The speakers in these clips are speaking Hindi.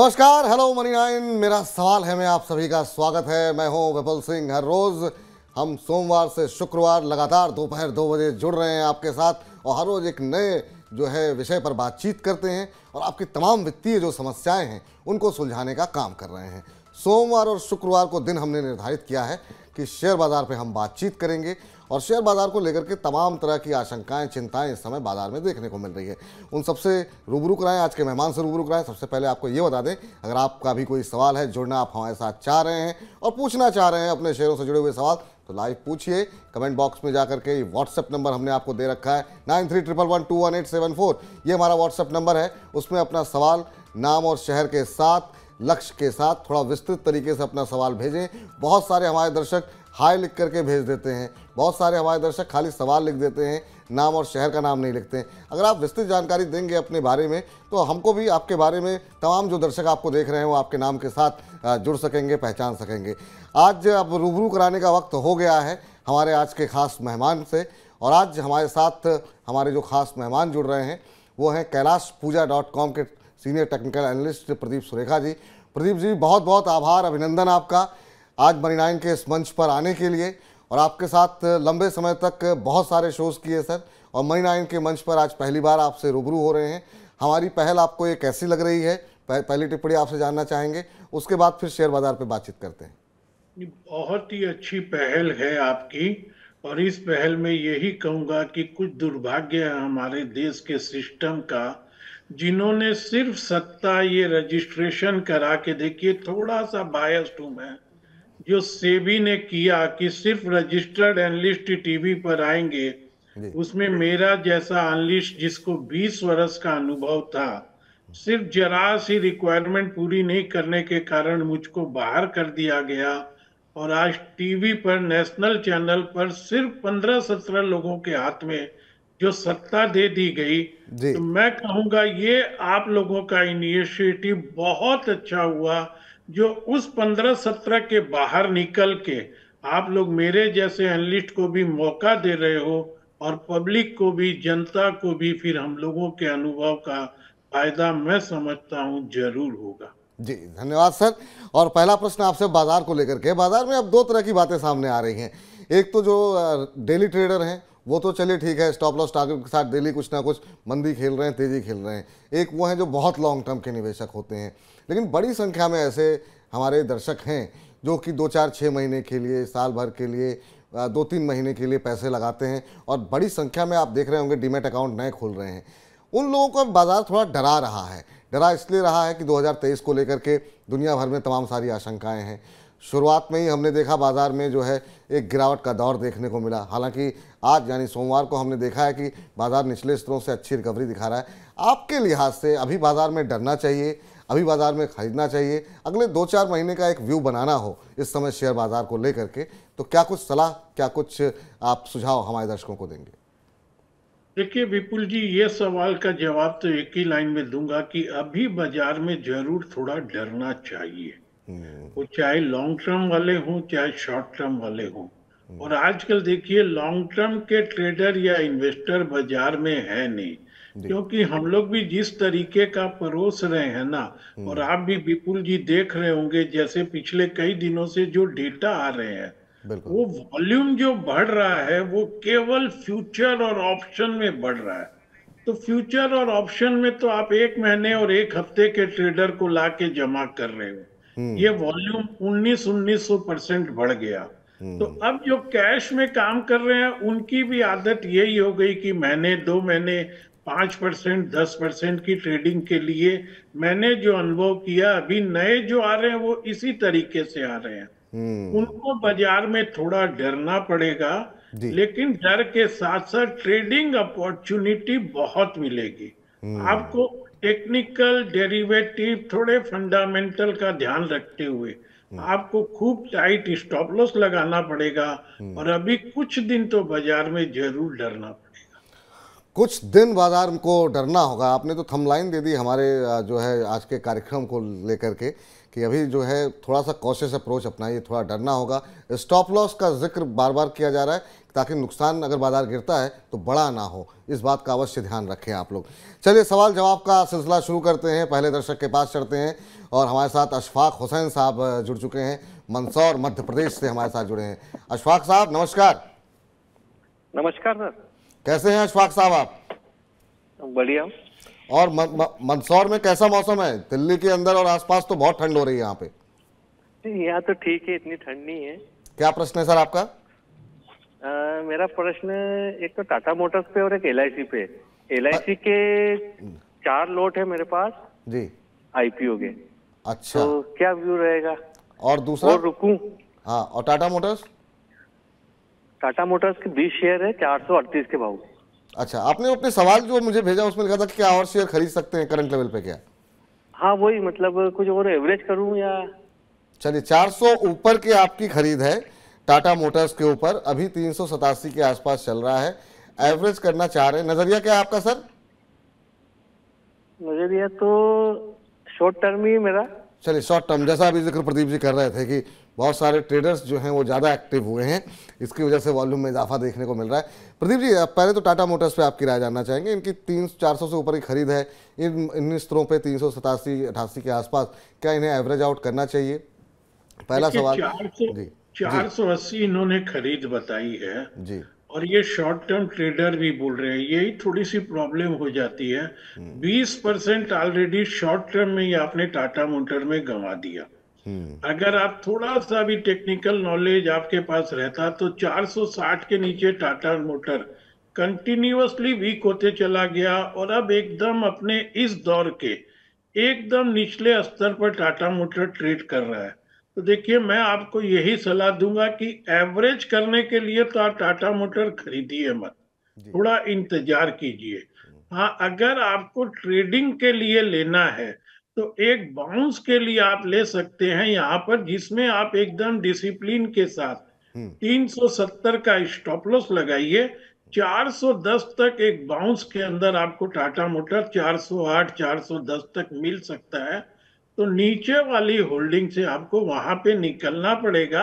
नमस्कार, हेलो मनी 9। मेरा सवाल है मैं आप सभी का स्वागत है। मैं हूं विपुल सिंह। हर रोज हम सोमवार से शुक्रवार लगातार दोपहर 2 बजे जुड़ रहे हैं आपके साथ और हर रोज एक नए विषय पर बातचीत करते हैं और आपकी तमाम वित्तीय जो समस्याएं हैं उनको सुलझाने का काम कर रहे हैं। सोमवार और शुक्रवार को दिन हमने निर्धारित किया है कि शेयर बाजार पे हम बातचीत करेंगे और शेयर बाजार को लेकर के तमाम तरह की आशंकाएं, चिंताएं इस समय बाजार में देखने को मिल रही है। उन सबसे रूबरू कराएं, आज के मेहमान से रूबरू कराएं। सबसे पहले आपको ये बता दें, अगर आपका भी कोई सवाल है, जुड़ना आप हमारे साथ चाह रहे हैं और पूछना चाह रहे हैं अपने शेयरों से जुड़े हुए सवाल, तो लाइव पूछिए कमेंट बॉक्स में जाकर के। व्हाट्सएप नंबर हमने आपको दे रखा है 9311211874। ये हमारा व्हाट्सएप नंबर है। उसमें अपना सवाल, नाम और शहर के साथ, लक्ष्य के साथ थोड़ा विस्तृत तरीके से अपना सवाल भेजें। बहुत सारे हमारे दर्शक हाय लिख करके भेज देते हैं, बहुत सारे हमारे दर्शक खाली सवाल लिख देते हैं, नाम और शहर का नाम नहीं लिखते हैं। अगर आप विस्तृत जानकारी देंगे अपने बारे में तो हमको भी आपके बारे में, तमाम जो दर्शक आपको देख रहे हैं वो आपके नाम के साथ जुड़ सकेंगे, पहचान सकेंगे। आज अब रूबरू कराने का वक्त हो गया है हमारे आज के खास मेहमान से, और आज हमारे साथ हमारे जो खास मेहमान जुड़ रहे हैं वो हैं कैलाशपूजा.com के senior technical analyst Pradeep Surekha ji. Pradeep ji, बहुत बहुत आभार, अभिनंदन आपका आज मनी 9 के इस मंच पर आने के लिए। और आपके साथ लंबे समय तक बहुत सारे शोज़ किए सर, और मनी 9 के मंच पर आज पहली बार आपसे रूबरू हो रहे हैं। हमारी पहल आपको ये कैसी लग रही है, पहली टिप्पणी आपसे जानना चाहेंगे, उसके बाद फिर शेयर बाजार पे बातचीत करते हैं। बहुत ही अच्छी पहल है आपकी, और इस पहल में यही कहूंगा कि कुछ दुर्भाग्य है हमारे देश के सिस्टम का, जिन्होंने सिर्फ सत्ता ये रजिस्ट्रेशन करा के, देखिए थोड़ा सा बायस्ड हूं मैं, जो सेबी ने किया कि सिर्फ रजिस्टर्ड एनालिस्ट टीवी पर आएंगे, उसमें मेरा जैसा एनालिस्ट जिसको 20 वर्ष का अनुभव था, सिर्फ जरा सी रिक्वायरमेंट पूरी नहीं करने के कारण मुझको बाहर कर दिया गया। और आज टीवी पर, नेशनल चैनल पर सिर्फ 15-17 लोगों के हाथ में जो सत्ता दे दी गई, तो मैं कहूंगा ये आप लोगों का इनिशिएटिव बहुत अच्छा हुआ, जो उस 15-17 के बाहर निकल के आप लोग मेरे जैसे एनालिस्ट को भी मौका दे रहे हो, और पब्लिक को भी, जनता को भी फिर हम लोगों के अनुभव का फायदा मैं समझता हूं जरूर होगा। जी धन्यवाद सर। और पहला प्रश्न आपसे बाजार को लेकर के। बाजार में अब दो तरह की बातें सामने आ रही हैं। एक तो जो डेली ट्रेडर हैं वो तो चलिए ठीक है, स्टॉप लॉस टारगेट के साथ डेली कुछ ना कुछ मंदी खेल रहे हैं, तेजी खेल रहे हैं। एक वो हैं जो बहुत लॉन्ग टर्म के निवेशक होते हैं। लेकिन बड़ी संख्या में ऐसे हमारे दर्शक हैं जो कि 2-4-6 महीने के लिए, साल भर के लिए, 2-3 महीने के लिए पैसे लगाते हैं, और बड़ी संख्या में आप देख रहे होंगे डीमैट अकाउंट नए खोल रहे हैं। उन लोगों को बाजार थोड़ा डरा रहा है। डरा इसलिए रहा है कि 2023 को लेकर के दुनिया भर में तमाम सारी आशंकाएं हैं। शुरुआत में ही हमने देखा बाजार में जो है एक गिरावट का दौर देखने को मिला। हालांकि आज यानी सोमवार को हमने देखा है कि बाजार निचले स्तरों से अच्छी रिकवरी दिखा रहा है। आपके लिहाज से अभी बाजार में डरना चाहिए, अभी बाजार में खरीदना चाहिए? अगले 2-4 महीने का एक व्यू बनाना हो इस समय शेयर बाजार को लेकर के, तो क्या कुछ सलाह, क्या कुछ आप सुझाव हमारे दर्शकों को देंगे? देखिए विपुल जी, ये सवाल का जवाब तो एक ही लाइन में दूंगा कि अभी बाजार में जरूर थोड़ा डरना चाहिए, वो चाहे लॉन्ग टर्म वाले हों चाहे शॉर्ट टर्म वाले हों। और आजकल देखिए लॉन्ग टर्म के ट्रेडर या इन्वेस्टर बाजार में है नहीं, क्योंकि हम लोग भी जिस तरीके का परोस रहे हैं ना, और आप भी विपुल जी देख रहे होंगे, जैसे पिछले कई दिनों से जो डेटा आ रहे हैं, वो वॉल्यूम जो बढ़ रहा है वो केवल फ्यूचर और ऑप्शन में बढ़ रहा है। तो फ्यूचर और ऑप्शन में तो आप 1 महीने और 1 हफ्ते के ट्रेडर को लाके जमा कर रहे हो, ये वॉल्यूम 1900% बढ़ गया। तो अब जो कैश में काम कर रहे हैं उनकी भी आदत यही हो गई कि महीने 2 महीने 5%, 10% की ट्रेडिंग के लिए मैंने जो अनुभव किया, अभी नए जो आ रहे हैं वो इसी तरीके से आ रहे हैं। उनको बाजार में थोड़ा डरना पड़ेगा, लेकिन डर के साथ साथ ट्रेडिंग अपॉर्चुनिटी बहुत मिलेगी आपको। टेक्निकल, डेरिवेटिव, थोड़े फंडामेंटल का ध्यान रखते हुए आपको खूब टाइट स्टॉप लॉस लगाना पड़ेगा, और अभी कुछ दिन तो बाजार में जरूर डरना पड़ेगा। कुछ दिन बाजार को डरना होगा। आपने तो थंबलाइन दे दी हमारे जो है आज के कार्यक्रम को लेकर के कि अभी जो है थोड़ा सा कॉशियस अप्रोच अपनाइए, थोड़ा डरना होगा। स्टॉप लॉस का जिक्र बार बार किया जा रहा है ताकि नुकसान अगर बाजार गिरता है तो बड़ा ना हो, इस बात का अवश्य ध्यान रखें आप लोग। चलिए सवाल जवाब का सिलसिला शुरू करते हैं। पहले दर्शक के पास चढ़ते हैं और हमारे साथ अशफाक हुसैन साहब जुड़ चुके हैं, मंदसौर मध्य प्रदेश से हमारे साथ जुड़े हैं। अशफाक साहब नमस्कार। नमस्कार सर। कैसे हैं अशफाक साहब आप? बढ़िया। और मंदसौर में कैसा मौसम है? दिल्ली के अंदर और आसपास तो बहुत ठंड हो रही है यहाँ पे। यहाँ तो ठीक है, इतनी ठंड नहीं है। क्या प्रश्न है सर आपका? मेरा प्रश्न एक तो टाटा मोटर्स पे और एक LIC पे। LIC के 4 लॉट है मेरे पास जी, IPO के। अच्छा, तो क्या व्यू रहेगा? और दूसरा? और रुकूं? हाँ, और टाटा मोटर्स? टाटा मोटर्स के 20 शेयर है 438 के भाव। अच्छा, आपने अपने सवाल जो मुझे भेजा उसमें लिखा था कि क्या और शेयर खरीद सकते हैं करंट लेवल पे क्या? हाँ वही, मतलब कुछ और एवरेज करूं या? चलिए, 400 ऊपर की आपकी खरीद है टाटा मोटर्स के ऊपर, अभी 387 के आसपास चल रहा है, एवरेज करना चाह रहे हैं। नजरिया क्या है आपका सर? नजरिया तो शॉर्ट टर्म ही मेरा। चलिए शॉर्ट टर्म, जैसा अभी जिक्र प्रदीप जी कर रहे थे कि बहुत सारे ट्रेडर्स जो हैं वो ज़्यादा एक्टिव हुए हैं, इसकी वजह से वॉल्यूम में इजाफा देखने को मिल रहा है। प्रदीप जी, पहले तो टाटा मोटर्स पे आपकी राय जानना चाहेंगे। इनकी 300-400 से ऊपर की खरीद है, इन स्तरों पे 387-88 के आसपास, क्या इन्हें एवरेज आउट करना चाहिए? पहला सवाल। 480 इन्होंने खरीद बताई है जी, और ये शॉर्ट टर्म ट्रेडर भी बोल रहे हैं, यही थोड़ी सी प्रॉब्लम हो जाती है। 20% ऑलरेडी शॉर्ट टर्म में ही आपने टाटा मोटर में गंवा दिया। अगर आप थोड़ा सा भी टेक्निकल नॉलेज आपके पास रहता तो 460 के नीचे टाटा मोटर कंटिन्यूअसली वीक होते चला गया और अब एकदम अपने इस दौर के एकदम निचले स्तर पर टाटा मोटर ट्रेड कर रहा है। तो देखिए, मैं आपको यही सलाह दूंगा कि एवरेज करने के लिए तो आप टाटा मोटर खरीदिए मत, थोड़ा इंतजार कीजिए। हाँ, अगर आपको ट्रेडिंग के लिए लेना है तो एक बाउंस के लिए आप ले सकते हैं यहाँ पर, जिसमें आप एकदम डिसिप्लिन के साथ 370 का स्टॉप लॉस लगाइए। 410 तक एक बाउंस के अंदर आपको टाटा मोटर 408 410 तक मिल सकता है। तो नीचे वाली होल्डिंग से आपको वहां पे निकलना पड़ेगा,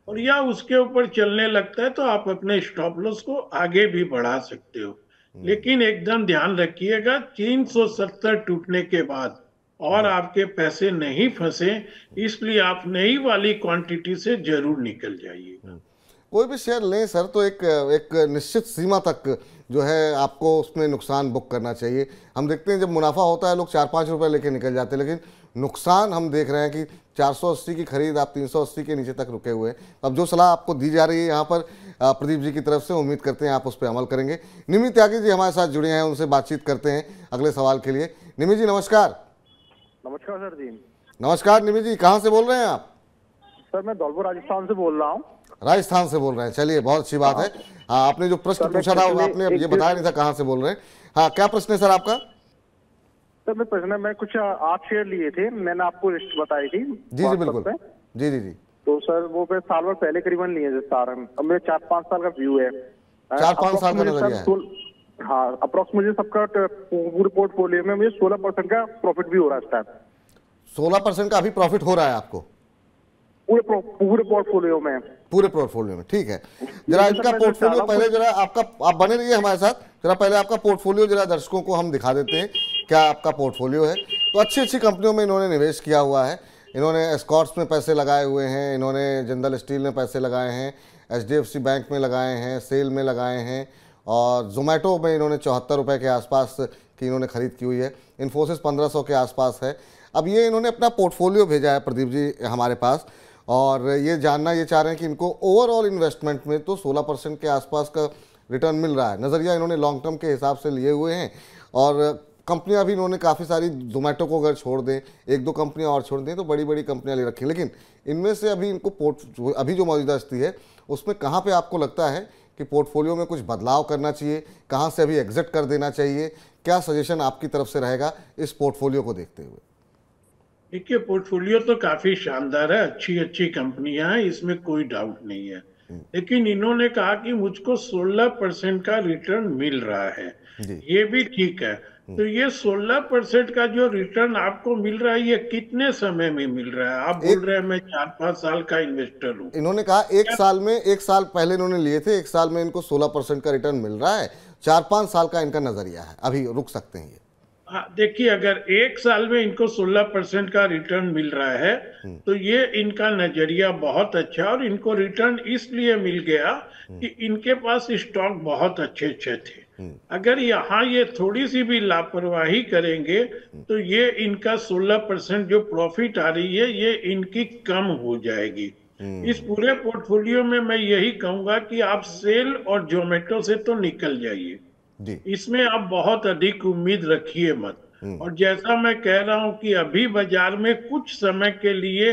और या उसके ऊपर चलने लगता है तो आप अपने स्टॉप लॉस को आगे भी बढ़ा सकते हो। लेकिन एकदम ध्यान रखिएगा 370 टूटने के बाद और आपके पैसे नहीं फंसे, इसलिए आप नई वाली क्वांटिटी से जरूर निकल जाइए। कोई भी शेयर लें सर तो एक निश्चित सीमा तक जो है आपको उसमें नुकसान बुक करना चाहिए। हम देखते हैं जब मुनाफा होता है लोग 4-5 रुपए लेके निकल जाते हैं, लेकिन नुकसान हम देख रहे हैं कि 480 की खरीद आप 380 के नीचे तक रुके हुए हैं। अब जो सलाह आपको दी जा रही है यहाँ पर प्रदीप जी की तरफ से, उम्मीद करते हैं आप उस पर अमल करेंगे। निमि त्यागी जी हमारे साथ जुड़े हैं, उनसे बातचीत करते हैं अगले सवाल के लिए। निमि जी नमस्कार। नमस्कार सर जी। नमस्कार निमि जी, कहाँ से बोल रहे हैं आप? सर मैं धौलपुर राजस्थान से बोल रहा हूँ। राजस्थान से बोल रहे हैं, चलिए बहुत अच्छी बात है। हाँ, आपने जो प्रश्न पूछा था आपने ये बताया नहीं था कहाँ से बोल रहे हैं। हाँ, क्या प्रश्न है सर आपका? सर मैं प्रश्न, मैं कुछ 8 शेयर लिए थे, मैंने आपको लिस्ट बताई थी। जी जी बिल्कुल, जी जी जी। तो सर वो मैं साल भर पहले करीबन लिए थे सारन। अब मेरे 4-5 साल का व्यू है। 4-5 साल का नजरिया है। हाँ, अप्रोक्स मुझे सबका पूरे पोर्टफोलियो में मुझे 16% का प्रॉफिट भी हो रहा है इस टाइम। 16% का अभी प्रॉफिट हो रहा है आपको पूरे पोर्टफोलियो में? पूरे पोर्टफोलियो में, ठीक है। जरा इनका पोर्टफोलियो पहले जरा आपका, आप बने रहिए हमारे साथ, जरा पहले आपका पोर्टफोलियो जरा दर्शकों को हम दिखा देते हैं क्या आपका पोर्टफोलियो है। तो अच्छी अच्छी कंपनियों में इन्होंने निवेश किया हुआ है। इन्होंने एस्कॉर्ट्स में पैसे लगाए हुए हैं, इन्होंने जिंदल स्टील में पैसे लगाए हैं, HDFC बैंक में लगाए हैं, सेल में लगाए हैं, और जोमेटो में इन्होंने 74 रुपये के आसपास की इन्होंने खरीद की हुई है। इन्फोसिस 1500 के आसपास है। अब ये इन्होंने अपना पोर्टफोलियो भेजा है प्रदीप जी हमारे पास, और ये जानना ये चाह रहे हैं कि इनको ओवरऑल इन्वेस्टमेंट में तो 16% के आसपास का रिटर्न मिल रहा है। नज़रिया इन्होंने लॉन्ग टर्म के हिसाब से लिए हुए हैं, और कंपनियां भी इन्होंने काफ़ी सारी, जोमेटो को अगर छोड़ दें, 1-2 कंपनियां और छोड़ दें तो बड़ी बड़ी कंपनियां ले रखी हैं। लेकिन इनमें से अभी इनको अभी जो मौजूदा स्थिति है उसमें कहाँ पे आपको लगता है कि पोर्टफोलियो में कुछ बदलाव करना चाहिए, कहाँ से अभी एग्जिट कर देना चाहिए? क्या सजेशन आपकी तरफ से रहेगा इस पोर्टफोलियो को देखते हुए? देखिए, पोर्टफोलियो तो काफी शानदार है, अच्छी अच्छी कंपनियां हैं, इसमें कोई डाउट नहीं है। लेकिन इन्होंने कहा कि मुझको 16% का रिटर्न मिल रहा है, ये भी ठीक है। तो ये 16% का जो रिटर्न आपको मिल रहा है, ये कितने समय में मिल रहा है? आप बोल रहे हैं मैं 4-5 साल का इन्वेस्टर हूँ। इन्होंने कहा एक साल में, एक साल पहले इन्होंने लिए थे, एक साल में इनको 16% का रिटर्न मिल रहा है। 4-5 साल का इनका नजरिया है, अभी रुक सकते हैं ये। हाँ, देखिए, अगर एक साल में इनको 16% का रिटर्न मिल रहा है तो ये इनका नजरिया बहुत अच्छा है। और इनको रिटर्न इसलिए मिल गया कि इनके पास स्टॉक बहुत अच्छे अच्छे थे। अगर यहाँ ये थोड़ी सी भी लापरवाही करेंगे तो ये इनका 16% जो प्रॉफिट आ रही है ये इनकी कम हो जाएगी। इस पूरे पोर्टफोलियो में मैं यही कहूंगा कि आप सेल और जोमेटो से तो निकल जाइए, जी। इसमें आप बहुत अधिक उम्मीद रखिए मत। और जैसा मैं कह रहा हूं कि अभी बाजार में कुछ समय के लिए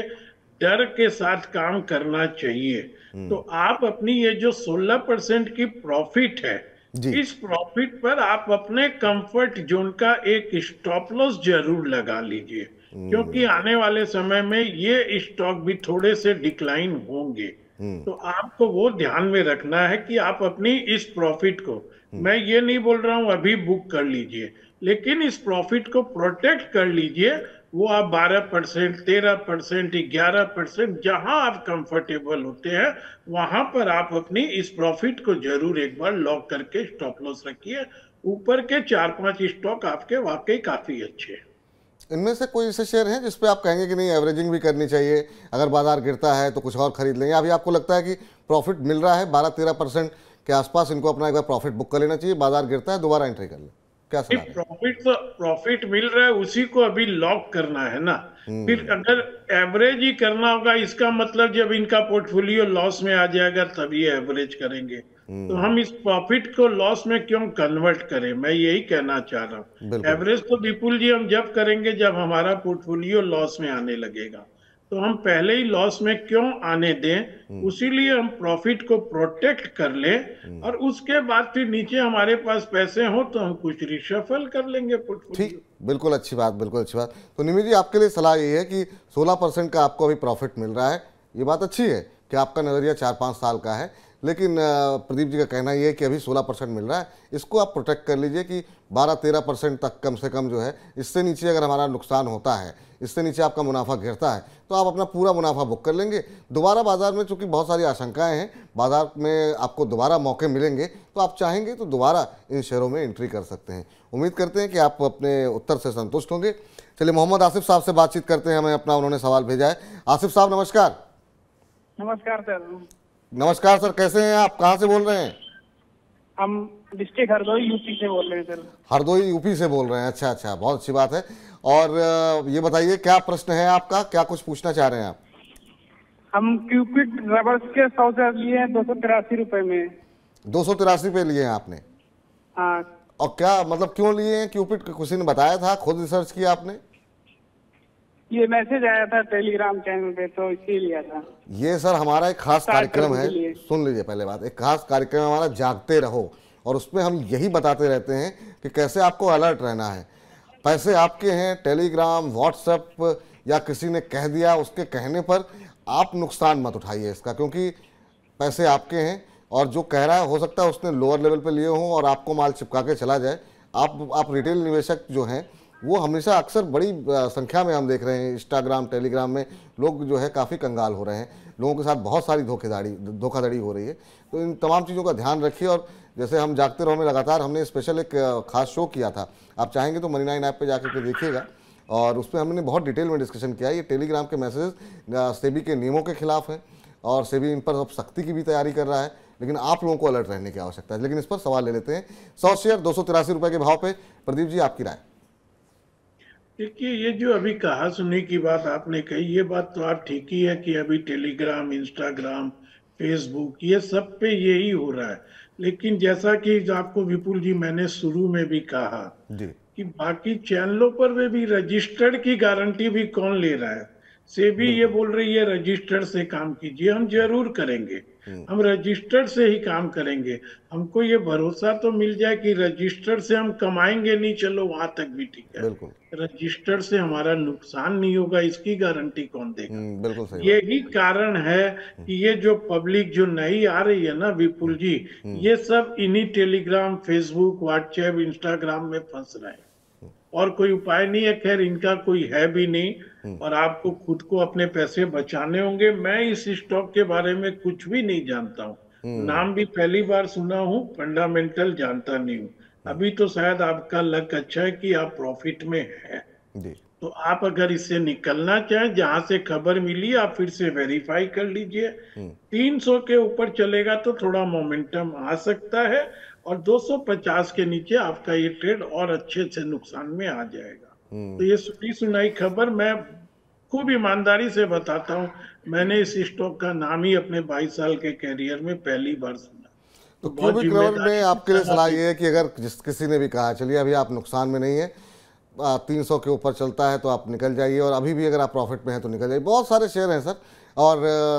डर के साथ काम करना चाहिए। तो आप अपनी ये जो 16% की प्रॉफिट है, जी। इस प्रॉफिट पर आप अपने कंफर्ट जोन का एक स्टॉप लॉस जरूर लगा लीजिए, क्योंकि आने वाले समय में ये स्टॉक भी थोड़े से डिक्लाइन होंगे। तो आपको वो ध्यान में रखना है कि आप अपनी इस प्रॉफिट को, मैं ये नहीं बोल रहा हूं अभी बुक कर लीजिए, लेकिन इस प्रॉफिट को प्रोटेक्ट कर लीजिए। वो आप 12%, 13%, 11%, जहां आप कंफर्टेबल होते हैं वहां पर आप अपनी इस प्रॉफिट को जरूर एक बार लॉक करके स्टॉप लॉस रखिए। ऊपर के 4-5 स्टॉक आपके वाकई काफी अच्छे हैं। इनमें से कोई ऐसे शेयर हैं जिसपे आप कहेंगे कि नहीं, एवरेजिंग भी करनी चाहिए, अगर बाजार गिरता है तो कुछ और खरीद लेंगे? अभी आपको लगता है कि प्रॉफिट मिल रहा है 12-13% के आसपास, इनको अपना एक बार प्रॉफिट बुक कर लेना चाहिए, बाजार गिरता है दोबारा एंट्री कर ले, क्या सलाह है? प्रॉफिट मिल रहा है, उसी को अभी लॉक करना है ना। फिर अगर एवरेज ही करना होगा, इसका मतलब जब इनका पोर्टफोलियो लॉस में आ जाएगा तब ये एवरेज करेंगे। तो हम इस प्रॉफिट को लॉस में क्यों कन्वर्ट करें, मैं यही कहना चाह रहा हूँ। एवरेज तो विपुल जी हम जब करेंगे जब हमारा पोर्टफोलियो लॉस में आने लगेगा, तो हम पहले ही लॉस में क्यों आने दें। उसीलिए हम प्रॉफिट को प्रोटेक्ट कर लें और उसके बाद फिर नीचे हमारे पास पैसे हो तो हम कुछ रिशफल कर लेंगे पोर्टफोलियो। ठीक, बिल्कुल अच्छी बात, बिल्कुल अच्छी बात। तो निमित जी, आपके लिए सलाह ये है कि 16% का आपको अभी प्रॉफिट मिल रहा है, ये बात अच्छी है कि आपका नज़रिया 4-5 साल का है, लेकिन प्रदीप जी का कहना ये है कि अभी 16% मिल रहा है, इसको आप प्रोटेक्ट कर लीजिए कि 12-13% तक कम से कम जो है, इससे नीचे अगर हमारा नुकसान होता है, इससे नीचे आपका मुनाफा गिरता है तो आप अपना पूरा मुनाफा बुक कर लेंगे। दोबारा बाजार में चूंकि बहुत सारी आशंकाएं हैं, बाजार में आपको दोबारा मौके मिलेंगे तो आप चाहेंगे तो दोबारा इन शेयरों में एंट्री कर सकते हैं। उम्मीद करते हैं कि आप अपने उत्तर से संतुष्ट होंगे। चलिए मोहम्मद आसिफ साहब से बातचीत करते हैं, हमें अपना उन्होंने सवाल भेजा है। आसिफ साहब नमस्कार। नमस्कार सर। नमस्कार सर, कैसे हैं आप, कहाँ से बोल रहे हैं? हम डिस्ट्रिक्ट हरदोई यूपी से बोल रहे हैं सर। हरदोई यूपी से बोल रहे हैं, अच्छा अच्छा, बहुत अच्छी बात है। और ये बताइए क्या प्रश्न है आपका, क्या कुछ पूछना चाह रहे हैं आप? हम क्यूपिड रबर्स के 100 शेयर लिए हैं 283 रुपए में। 283 पे लिए हैं आपने? हाँ। और क्या मतलब क्यों लिए हैं क्यूपिड? किसी ने बताया था, खुद रिसर्च किया आपने? ये मैसेज आया था टेलीग्राम चैनल पे तो इसी लिया था। ये सर हमारा एक खास कार्यक्रम है, सुन लीजिए पहले बात, एक खास कार्यक्रम हमारा जागते रहो, और उसमें हम यही बताते रहते हैं कि कैसे आपको अलर्ट रहना है। पैसे आपके हैं, टेलीग्राम, व्हाट्सएप या किसी ने कह दिया, उसके कहने पर आप नुकसान मत उठाइए इसका, क्योंकि पैसे आपके हैं और जो कह रहा है हो सकता है उसने लोअर लेवल पे लिए हों और आपको माल चिपका के चला जाए। आप रिटेल निवेशक जो हैं वो हमेशा अक्सर बड़ी संख्या में हम देख रहे हैं इंस्टाग्राम, टेलीग्राम में लोग जो है काफ़ी कंगाल हो रहे हैं, लोगों के साथ बहुत सारी धोखाधड़ी हो रही है। तो इन तमाम चीज़ों का ध्यान रखिए। और जैसे हम जागते रहो में लगातार हमने स्पेशल एक खास शो किया था, आप चाहेंगे तो मनी 9 ऐप पे जाकर के देखिएगा, और उसमें हमने बहुत डिटेल में डिस्कशन किया। ये टेलीग्राम के मैसेज सेबी के नियमों के खिलाफ हैं और सेबी इन पर अब सख्ती की भी तैयारी कर रहा है, लेकिन आप लोगों को अलर्ट रहने की आवश्यकता है। लेकिन इस पर सवाल ले लेते हैं। 100 शेयर 283 रुपये के भाव पे, प्रदीप जी आपकी राय? देखिए, ये जो अभी कहा सुनी की बात आपने कही, ये बात तो आप ठीक ही है कि अभी टेलीग्राम, इंस्टाग्राम, फेसबुक, ये सब पे यही हो रहा है। लेकिन जैसा कि आपको विपुल जी मैंने शुरू में भी कहा जी कि बाकी चैनलों पर भी रजिस्टर्ड की गारंटी भी कौन ले रहा है। सेबी ये बोल रही है रजिस्टर्ड से काम कीजिए, हम जरूर करेंगे, हम रजिस्टर्ड से ही काम करेंगे। हमको ये भरोसा तो मिल जाए कि रजिस्टर्ड से हम कमाएंगे नहीं, चलो वहां तक भी ठीक है, रजिस्टर्ड से हमारा नुकसान नहीं होगा, इसकी गारंटी कौन देगा? बिल्कुल सही। यही कारण है कि ये जो पब्लिक जो नई आ रही है ना विपुल जी, ये सब इन्हीं टेलीग्राम, फेसबुक, व्हाट्सएप, इंस्टाग्राम में फंस रहे हैं। और कोई उपाय नहीं है, खैर इनका कोई है भी नहीं, और आपको खुद को अपने पैसे बचाने होंगे। मैं इस स्टॉक के बारे में कुछ भी नहीं जानता हूँ, नाम भी पहली बार सुना हूँ, फंडामेंटल जानता नहीं हूँ। अभी तो शायद आपका लक अच्छा है कि आप प्रॉफिट में है, जी। तो आप अगर इससे निकलना चाहें, जहां से खबर मिली आप फिर से वेरीफाई कर लीजिए। 300 के ऊपर चलेगा तो थोड़ा मोमेंटम आ सकता है, और 250 के नीचे आपका ये ट्रेड और अच्छे से नुकसान में आ जाएगा। तो ये सुनी सुनाई खबर मैं खूब ईमानदारी से बताता हूँ, मैंने इस स्टॉक का नाम ही अपने 22 साल के कैरियर में पहली बार सुना, तो तो बहुत क्यूबिक रबर में जिम्मेदारी आपके लिए से सलाह ये है कि अगर जिस किसी ने भी कहा चलिए अभी आप नुकसान में नहीं है, 300 के ऊपर चलता है तो आप निकल जाइए, और अभी भी अगर आप प्रॉफिट में हैं तो निकल जाइए। बहुत सारे शेयर हैं सर, और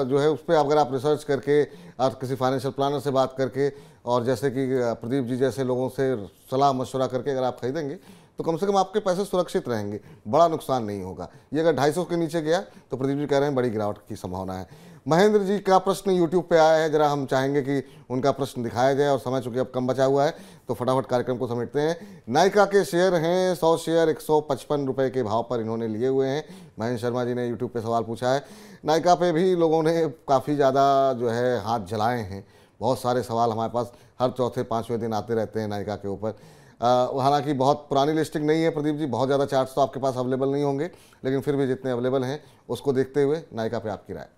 जो है उस पर अगर आप रिसर्च करके और किसी फाइनेंशियल प्लानर से बात करके, और जैसे कि प्रदीप जी जैसे लोगों से सलाह मशवरा करके अगर आप खरीदेंगे तो कम से कम आपके पैसे सुरक्षित रहेंगे, बड़ा नुकसान नहीं होगा। ये अगर 250 के नीचे गया तो प्रदीप जी कह रहे हैं बड़ी गिरावट की संभावना है। महेंद्र जी का प्रश्न यूट्यूब पे आया है, जरा हम चाहेंगे कि उनका प्रश्न दिखाया जाए, और समय चूंकि अब कम बचा हुआ है तो फटाफट कार्यक्रम को समेटते हैं। नायका के शेयर हैं 100 शेयर 155 रुपये के भाव पर इन्होंने लिए हुए हैं। महेंद्र शर्मा जी ने यूट्यूब पे सवाल पूछा है। नायका पे भी लोगों ने काफ़ी ज़्यादा जो है हाथ जलाए हैं, बहुत सारे सवाल हमारे पास हर चौथे पाँचवें दिन आते रहते हैं नायका के ऊपर। हालांकि बहुत पुरानी लिस्टिंग नहीं है प्रदीप जी, बहुत ज़्यादा चार्ट्स तो आपके पास अवेलेबल नहीं होंगे, लेकिन फिर भी जितने अवेलेबल हैं उसको देखते हुए नायका पे आपकी राय।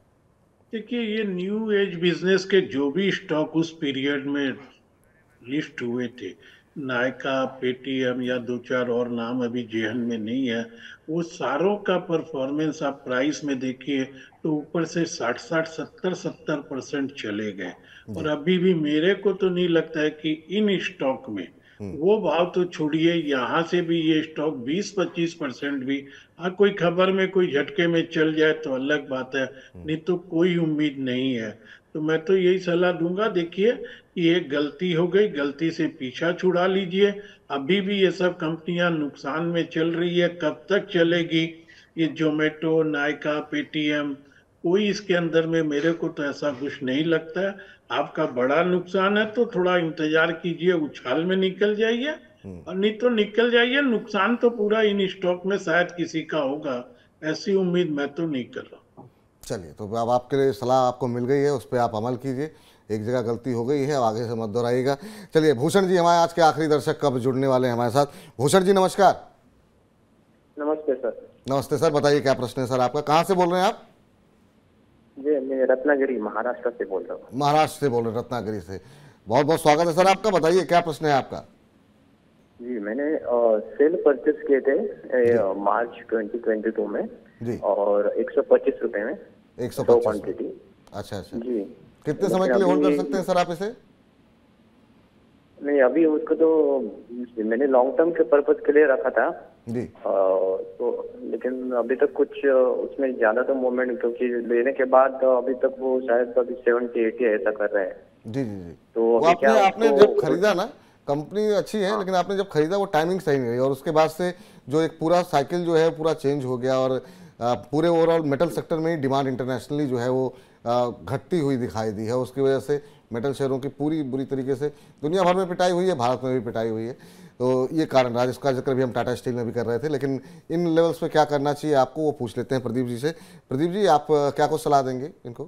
देखिए, ये न्यू एज बिजनेस के जो भी स्टॉक उस पीरियड में लिस्ट हुए थे, नायका, पेटीएम या दो चार और नाम अभी जेहन में नहीं है, वो सारों का परफॉर्मेंस आप प्राइस में देखिए तो ऊपर से 60-70% चले गए। और अभी भी मेरे को तो नहीं लगता है कि इन स्टॉक में वो भाव तो छोड़िए, यहाँ से भी ये स्टॉक 20-25% भी, हाँ कोई खबर में कोई झटके में चल जाए तो अलग बात है, नहीं तो कोई उम्मीद नहीं है। तो मैं तो यही सलाह दूंगा, देखिए ये गलती हो गई, गलती से पीछा छुड़ा लीजिए। अभी भी ये सब कंपनियां नुकसान में चल रही है, कब तक चलेगी? ये जोमेटो, नायका, पेटीएम, कोई इसके अंदर में मेरे को तो ऐसा कुछ नहीं लगता है। आपका बड़ा नुकसान है तो थोड़ा इंतजार कीजिए, उछाल में निकल जाइए, और नहीं तो निकल जाइए। नुकसान तो पूरा इन स्टॉक में शायद किसी का होगा, ऐसी उम्मीद मैं तो नहीं कर रहा। चलिए, तो अब आपके लिए सलाह आपको मिल गई है, उस पर आप अमल कीजिए। एक जगह गलती हो गई है, आगे से मत दोहराइएगा। चलिए, भूषण जी हमारे आज के आखिरी दर्शक कब जुड़ने वाले हैं हमारे साथ। भूषण जी नमस्कार। नमस्ते सर। नमस्ते सर, बताइए क्या प्रश्न है सर आपका, कहाँ से बोल रहे हैं आप? जी, मैं रत्नागिरी महाराष्ट्र से बोल रहा हूँ। महाराष्ट्र से बोल रहे हैं, रत्नागिरी से। बहुत बहुत स्वागत है सर आपका, बताइए क्या प्रश्न है आपका। जी, मैंने सेल परचेस किए थे मार्च 2022 में जी। और 125 रुपए में 125 क्वांटिटी। अच्छा अच्छा जी, कितने समय के लिए होल्ड कर सकते हैं सर आप इसे? नहीं, अभी उसको तो मैंने लॉन्ग टर्म के पर्पज के लिए रखा था जी। तो लेकिन अभी तक कुछ उसमें ज्यादा तो मूवमेंट, क्योंकि लेने के बाद अभी तक वो शायद अभी 70-80 ऐसा कर रहे हैं। जी जी जी। तो वो आपने जब खरीदा ना, कंपनी अच्छी है, लेकिन आपने जब खरीदा वो टाइमिंग सही नहीं रही, और उसके बाद से जो एक पूरा साइकिल जो है पूरा चेंज हो गया, और पूरे ओवरऑल मेटल सेक्टर में ही डिमांड इंटरनेशनली जो है वो घटती हुई दिखाई दी है। उसकी वजह से मेटल शेयरों की पूरी बुरी तरीके से दुनिया भर में पिटाई हुई है, भारत में भी पिटाई हुई है। तो ये कारण रहा, जिसका जिक्र भी हम टाटा स्टील में भी कर रहे थे। लेकिन इन लेवल्स पे क्या करना चाहिए आपको, वो पूछ लेते हैं प्रदीप जी से। प्रदीप जी, आप क्या कुछ सलाह देंगे इनको?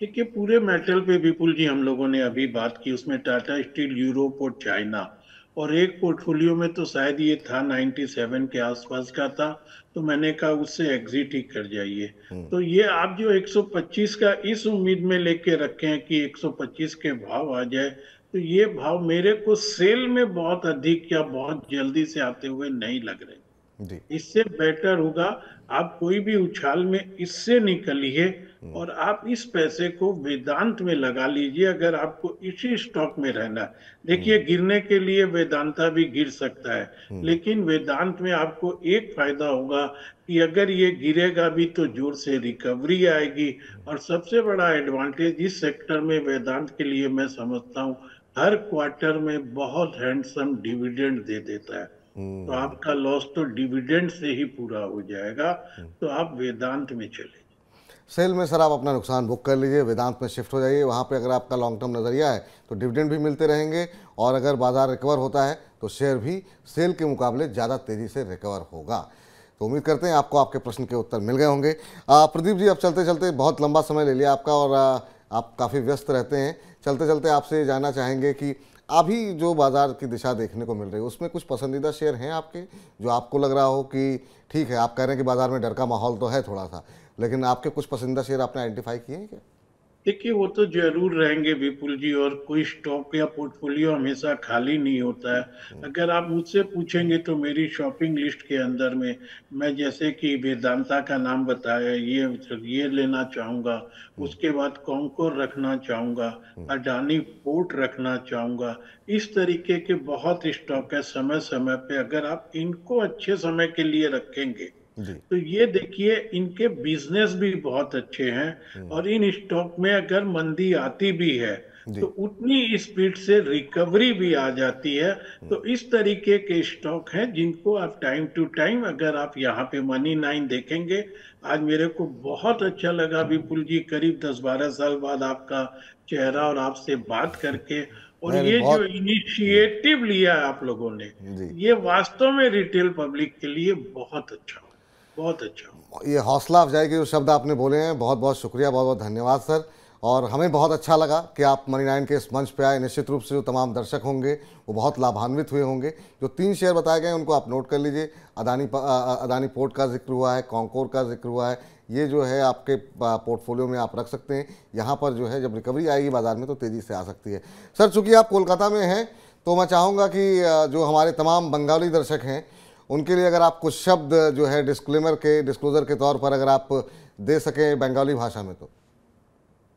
देखिए, पूरे मेटल पे विपुल जी हम लोगों ने अभी बात की, उसमें टाटा स्टील, यूरोप और चाइना, और एक पोर्टफोलियो में तो शायद ये था 97 के आसपास का था, तो मैंने कहा उससे एग्जिट ही कर जाइए। तो ये आप जो 125 का इस उम्मीद में लेके रखे हैं कि 125 के भाव आ जाए, तो ये भाव मेरे को सेल में बहुत अधिक या बहुत जल्दी से आते हुए नहीं लग रहे। जी। इससे बेटर होगा आप कोई भी उछाल में इससे निकलिए, और आप इस पैसे को वेदांत में लगा लीजिए, अगर आपको इसी स्टॉक में रहना है। देखिए, गिरने के लिए वेदांता भी गिर सकता है, लेकिन वेदांत में आपको एक फायदा होगा कि अगर ये गिरेगा भी तो जोर से रिकवरी आएगी। और सबसे बड़ा एडवांटेज इस सेक्टर में वेदांत के लिए मैं समझता हूँ, हर क्वार्टर में बहुत हैंडसम डिविडेंड दे देता है, तो आपका लॉस तो डिविडेंड से ही पूरा हो जाएगा। तो आप वेदांत में चले। सेल में सर आप अपना नुकसान बुक कर लीजिए, वेदांत में शिफ्ट हो जाइए। वहाँ पे अगर आपका लॉन्ग टर्म नज़रिया है तो डिविडेंड भी मिलते रहेंगे, और अगर बाजार रिकवर होता है तो शेयर भी सेल के मुकाबले ज़्यादा तेज़ी से रिकवर होगा। तो उम्मीद करते हैं आपको आपके प्रश्न के उत्तर मिल गए होंगे। प्रदीप जी, अब चलते चलते बहुत लंबा समय ले लिया आपका, और आप काफ़ी व्यस्त रहते हैं। चलते चलते आपसे जानना चाहेंगे कि अभी जो बाज़ार की दिशा देखने को मिल रही है उसमें कुछ पसंदीदा शेयर हैं आपके, जो आपको लग रहा हो कि ठीक है, आप कह रहे हैं कि बाज़ार में डर का माहौल तो है थोड़ा सा, लेकिन आपके कुछ पसंदीदा शेयर आपने आइडेंटिफाई किए हैं क्या? देखिए, वो तो जरूर रहेंगे विपुल जी, और कोई स्टॉक या पोर्टफोलियो हमेशा खाली नहीं होता है। अगर आप मुझसे पूछेंगे तो मेरी शॉपिंग लिस्ट के अंदर में मैं जैसे कि वेदांता का नाम बताया, ये लेना चाहूंगा। उसके बाद कॉन्कोर रखना चाहूंगा, अडानी पोर्ट रखना चाहूंगा। इस तरीके के बहुत स्टॉक है। समय समय पे अगर आप इनको अच्छे समय के लिए रखेंगे जी। तो ये देखिए, इनके बिजनेस भी बहुत अच्छे हैं, और इन स्टॉक में अगर मंदी आती भी है जी। तो उतनी स्पीड से रिकवरी भी आ जाती है। तो इस तरीके के स्टॉक हैं जिनको आप टाइम टू टाइम, अगर आप यहाँ पे मनी 9 देखेंगे, आज मेरे को बहुत अच्छा लगा विपुल जी, करीब 10-12 साल बाद आपका चेहरा और आपसे बात करके। और नहीं, ये जो बहुत इनिशिएटिव लिया है आप लोगों ने, जी, ये वास्तव में रिटेल पब्लिक के लिए बहुत अच्छा हो, बहुत अच्छा। ये हौसला अफजाई के जो शब्द आपने बोले हैं, बहुत बहुत शुक्रिया, बहुत बहुत धन्यवाद सर। और हमें बहुत अच्छा लगा कि आप मनी 9 के इस मंच पे आए। निश्चित रूप से जो तमाम दर्शक होंगे वो बहुत लाभान्वित हुए होंगे। जो 3 शेयर बताए गए हैं उनको आप नोट कर लीजिए। अदानी पोर्ट का जिक्र हुआ है, कॉन्कोर का जिक्र हुआ है, ये जो है आपके पोर्टफोलियो में आप रख सकते हैं। यहाँ पर जो है जब रिकवरी आएगी बाजार में तो तेज़ी से आ सकती है। सर, चूँकि आप कोलकाता में हैं तो मैं चाहूँगा कि जो हमारे तमाम बंगाली दर्शक हैं उनके लिए अगर आप कुछ शब्द जो है डिस्क्लोजर के तौर पर अगर आप दे सकें बंगाली भाषा में तो।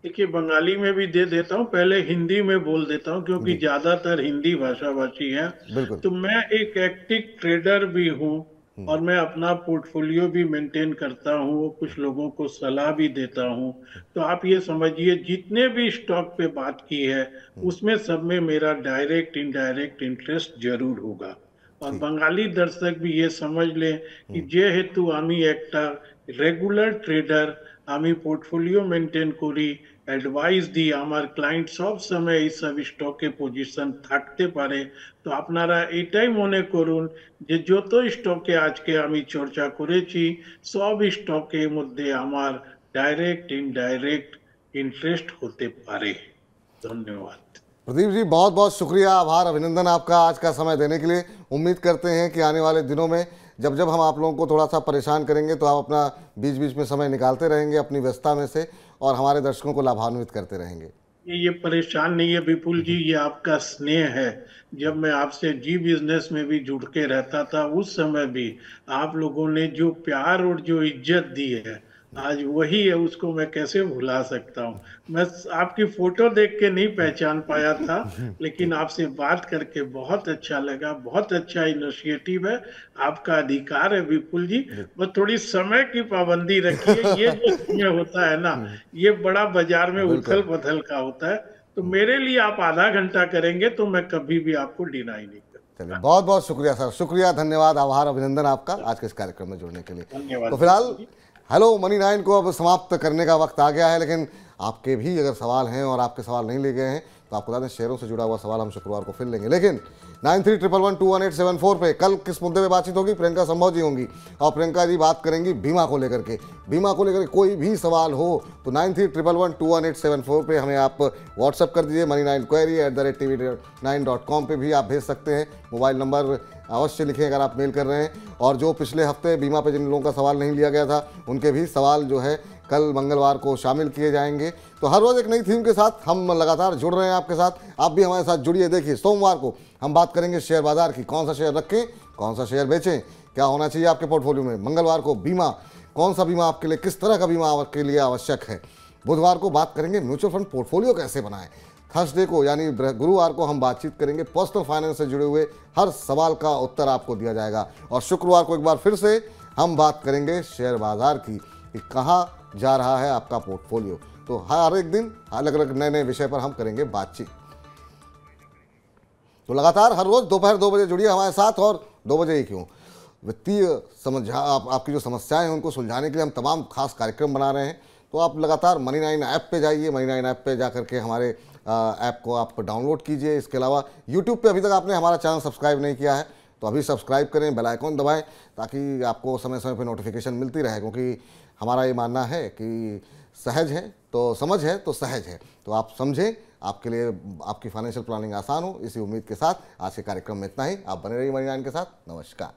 देखिए, बंगाली में भी दे देता हूँ, पहले हिंदी में बोल देता हूँ क्योंकि ज्यादातर हिंदी भाषाभाषी हैं। बिल्कुल। तो मैं एक एक्टिव ट्रेडर भी हूँ, और मैं अपना पोर्टफोलियो भी मेंटेन करता हूँ, कुछ लोगों को सलाह भी देता हूँ। तो आप ये समझिए, जितने भी स्टॉक पे बात की है उसमें सब में मेरा डायरेक्ट इनडायरेक्ट इंटरेस्ट जरूर होगा। और बंगाली दर्शक भी ये समझ लें कि जेहेतु आमी একটা রেগুলার ট্রেডার, আমি পোর্টফোলিও মেনটেন করি, অ্যাডভাইস দিই, আমার ক্লায়েন্ট সব সময় এই সব স্টকে পজিশন থাকতে পারে। তো আপনারা এটাই মনে করুন যে যত স্টকে আজকে আমি চর্চা করেছি সব স্টকের মধ্যে আমার ডাইরেক্ট ইনডাইরেক্ট ইন্টারেস্ট হতে পারে। ধন্যবাদ। प्रदीप जी, बहुत बहुत शुक्रिया, आभार, अभिनंदन आपका आज का समय देने के लिए। उम्मीद करते हैं कि आने वाले दिनों में जब जब हम आप लोगों को थोड़ा सा परेशान करेंगे तो आप अपना बीच बीच में समय निकालते रहेंगे अपनी व्यस्तता में से, और हमारे दर्शकों को लाभान्वित करते रहेंगे। ये परेशान नहीं है विपुल जी, ये आपका स्नेह है। जब मैं आपसे जी बिजनेस में भी जुड़ के रहता था उस समय भी आप लोगों ने जो प्यार और जो इज्जत दी है, आज वही है, उसको मैं कैसे भुला सकता हूँ। मैं आपकी फोटो देख के नहीं पहचान पाया था, लेकिन आपसे बात करके बहुत अच्छा लगा। बहुत अच्छा इनिशिएटिव है, आपका अधिकार है विपुल जी, बस थोड़ी समय की पाबंदी रखिए। ये जो समय होता है ना, ये बड़ा बाजार में उथल पुथल का होता है। तो मेरे लिए आप आधा घंटा करेंगे तो मैं कभी भी आपको डिनाई नहीं करूंगा। चलिए, बहुत बहुत शुक्रिया सर, शुक्रिया, धन्यवाद, आभार, अभिनंदन आपका आज के इस कार्यक्रम में जुड़ने के लिए। धन्यवाद। तो फिलहाल हेलो मनी 9 को अब समाप्त करने का वक्त आ गया है, लेकिन आपके भी अगर सवाल हैं और आपके सवाल नहीं ले गए हैं तो आपको बता दें शेयरों से जुड़ा हुआ सवाल हम शुक्रवार को फिर लेंगे। लेकिन 9311121874 पे कल किस मुद्दे पे बातचीत होगी? प्रियंका संभव जी होंगी, और प्रियंका जी बात करेंगी बीमा को लेकर के। बीमा को लेकर कोई भी सवाल हो तो 9311121874 पे हमें आप व्हाट्सअप कर दीजिए। money9query@tv9.com पे भी आप भेज सकते हैं। मोबाइल नंबर अवश्य लिखें अगर आप मेल कर रहे हैं। और जो पिछले हफ्ते बीमा पे जिन लोगों का सवाल नहीं लिया गया था उनके भी सवाल जो है कल मंगलवार को शामिल किए जाएंगे। तो हर रोज़ एक नई थीम के साथ हम लगातार जुड़ रहे हैं आपके साथ, आप भी हमारे साथ जुड़िए। देखिए, सोमवार को हम बात करेंगे शेयर बाजार की, कौन सा शेयर रखें, कौन सा शेयर बेचें, क्या होना चाहिए आपके पोर्टफोलियो में। मंगलवार को बीमा, कौन सा बीमा आपके लिए, किस तरह का बीमा आपके लिए आवश्यक है। बुधवार को बात करेंगे म्यूचुअल फंड पोर्टफोलियो कैसे बनाएं। थर्सडे को यानी गुरुवार को हम बातचीत करेंगे पर्सनल फाइनेंस से जुड़े हुए हर सवाल का उत्तर आपको दिया जाएगा। और शुक्रवार को एक बार फिर से हम बात करेंगे शेयर बाजार की कि कहाँ जा रहा है आपका पोर्टफोलियो। तो हर एक दिन अलग अलग नए नए विषय पर हम करेंगे बातचीत। तो लगातार हर रोज दोपहर 2 बजे जुड़िए हमारे साथ। और 2 बजे ही क्यों, वित्तीय आपकी जो समस्याएं हैं उनको सुलझाने के लिए हम तमाम खास कार्यक्रम बना रहे हैं। तो तो आप लगातार Money9 ऐप पे जाइए, Money9 ऐप पे जा करके हमारे ऐप को आप डाउनलोड कीजिए। इसके अलावा यूट्यूब पे अभी तक आपने हमारा चैनल सब्सक्राइब नहीं किया है तो अभी सब्सक्राइब करें, बेल आइकॉन दबाएं ताकि आपको समय समय पर नोटिफिकेशन मिलती रहे, क्योंकि हमारा ये मानना है कि सहज है तो समझ है तो सहज है। तो आप समझें, आपके लिए आपकी फाइनेंशियल प्लानिंग आसान हो, इसी उम्मीद के साथ आज के कार्यक्रम में इतना ही। आप बने रहिए Money9 के साथ। नमस्कार।